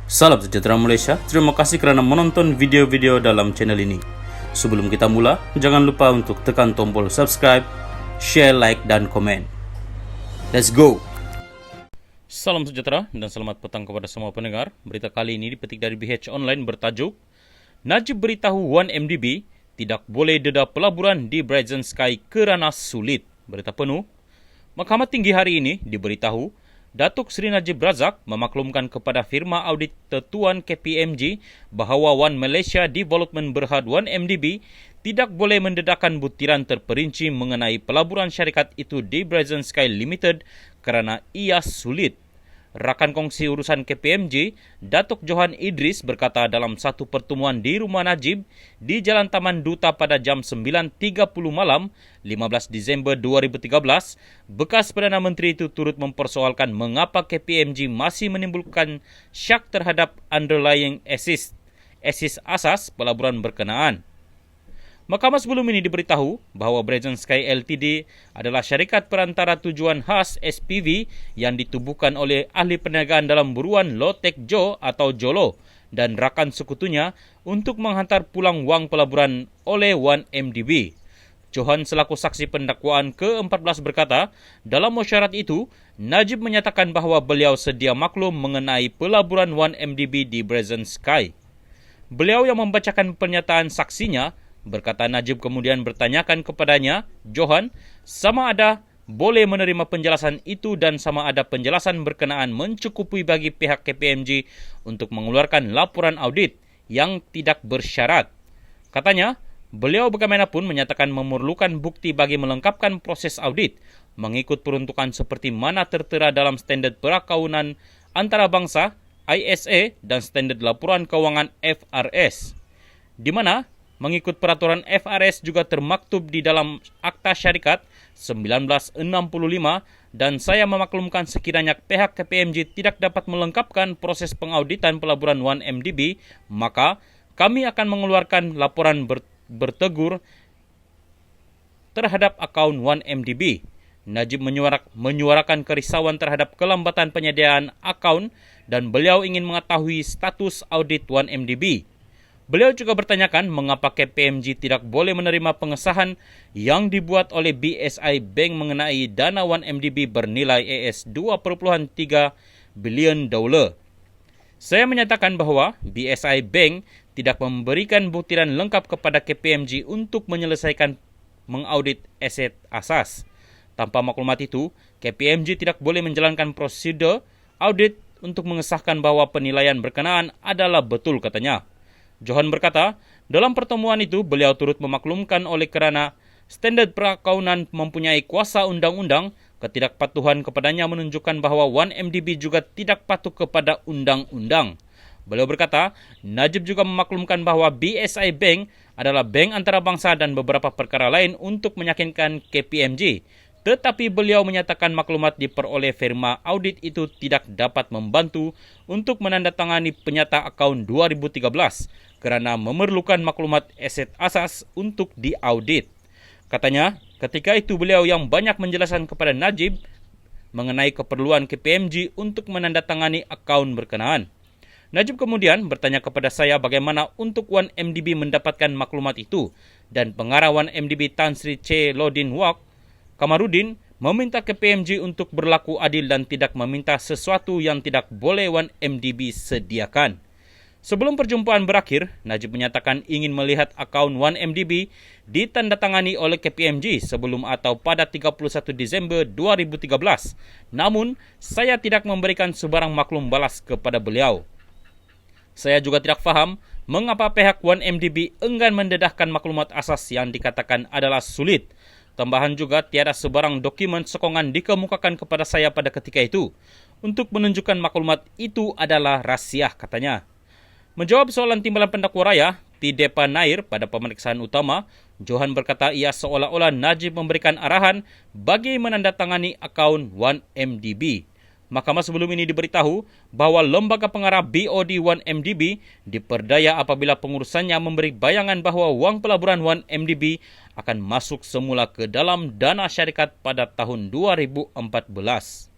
Salam sejahtera Malaysia, terima kasih kerana menonton video-video dalam channel ini. Sebelum kita mula, jangan lupa untuk tekan tombol subscribe, share, like dan komen. Let's go! Salam sejahtera dan selamat petang kepada semua pendengar. Berita kali ini dipetik dari BH Online bertajuk Najib beritahu 1MDB tidak boleh dedah pelaburan di Brazen Sky kerana sulit. Berita penuh. Mahkamah Tinggi hari ini diberitahu Datuk Seri Najib Razak memaklumkan kepada firma audit tertuan KPMG bahawa One Malaysia Development Berhad 1MDB tidak boleh mendedahkan butiran terperinci mengenai pelaburan syarikat itu di Brazen Sky Limited kerana ia sulit. Rakan kongsi urusan KPMG, Datuk Johan Idris berkata dalam satu pertemuan di rumah Najib di Jalan Taman Duta pada jam 9.30 malam 15 Disember 2013, bekas Perdana Menteri itu turut mempersoalkan mengapa KPMG masih menimbulkan syak terhadap underlying asas pelaburan berkenaan. Mahkamah sebelum ini diberitahu bahawa Brazen Sky Ltd adalah syarikat perantara tujuan khas SPV yang ditubuhkan oleh ahli perniagaan dalam buruan Lotek Jo atau Jolo dan rakan sekutunya untuk menghantar pulang wang pelaburan oleh 1MDB. Johan selaku saksi pendakwaan ke-14 berkata, dalam mesyuarat itu, Najib menyatakan bahawa beliau sedia maklum mengenai pelaburan 1MDB di Brazen Sky. Beliau yang membacakan pernyataan saksinya, berkata Najib kemudian bertanyakan kepadanya, Johan, sama ada boleh menerima penjelasan itu dan sama ada penjelasan berkenaan mencukupi bagi pihak KPMG untuk mengeluarkan laporan audit yang tidak bersyarat. Katanya, beliau bagaimanapun menyatakan memerlukan bukti bagi melengkapkan proses audit mengikut peruntukan seperti mana tertera dalam standard perakaunan antarabangsa ISA dan standard laporan kewangan FRS, di mana mengikut peraturan FRS juga termaktub di dalam Akta Syarikat 1965 dan saya memaklumkan sekiranya pihak KPMG tidak dapat melengkapkan proses pengauditan pelaburan 1MDB, maka kami akan mengeluarkan laporan bertegur terhadap akaun 1MDB. Najib menyuarakan kerisauan terhadap kelambatan penyediaan akaun dan beliau ingin mengetahui status audit 1MDB. Beliau juga bertanyakan mengapa KPMG tidak boleh menerima pengesahan yang dibuat oleh BSI Bank mengenai dana 1MDB bernilai $2.3 bilion. Saya menyatakan bahawa BSI Bank tidak memberikan butiran lengkap kepada KPMG untuk menyelesaikan mengaudit aset asas. Tanpa maklumat itu, KPMG tidak boleh menjalankan prosedur audit untuk mengesahkan bahawa penilaian berkenaan adalah betul, katanya. Johan berkata, dalam pertemuan itu beliau turut memaklumkan oleh kerana standard perakaunan mempunyai kuasa undang-undang, ketidakpatuhan kepadanya menunjukkan bahawa 1MDB juga tidak patuh kepada undang-undang. Beliau berkata, Najib juga memaklumkan bahawa BSI Bank adalah bank antarabangsa dan beberapa perkara lain untuk meyakinkan KPMG. Tetapi beliau menyatakan maklumat diperoleh firma audit itu tidak dapat membantu untuk menandatangani penyata akaun 2013 kerana memerlukan maklumat aset asas untuk diaudit. Katanya, ketika itu beliau yang banyak menjelaskan kepada Najib mengenai keperluan KPMG untuk menandatangani akaun berkenaan. Najib kemudian bertanya kepada saya bagaimana untuk 1MDB mendapatkan maklumat itu dan pengarah 1MDB Tan Sri Che Lodin Wak Kamarudin meminta KPMG untuk berlaku adil dan tidak meminta sesuatu yang tidak boleh 1MDB sediakan. Sebelum perjumpaan berakhir, Najib menyatakan ingin melihat akaun 1MDB ditandatangani oleh KPMG sebelum atau pada 31 Disember 2013. Namun, saya tidak memberikan sebarang maklum balas kepada beliau. Saya juga tidak faham mengapa pihak 1MDB enggan mendedahkan maklumat asas yang dikatakan adalah sulit. Tambahan juga tiada sebarang dokumen sokongan dikemukakan kepada saya pada ketika itu untuk menunjukkan maklumat itu adalah rahsia, katanya. Menjawab soalan timbalan pendakwa raya, Tidepa Nair pada pemeriksaan utama, Johan berkata ia seolah-olah Najib memberikan arahan bagi menandatangani akaun 1MDB. Mahkamah sebelum ini diberitahu bahawa lembaga pengarah BOD 1MDB diperdaya apabila pengurusannya memberi bayangan bahawa wang pelaburan 1MDB akan masuk semula ke dalam dana syarikat pada tahun 2014.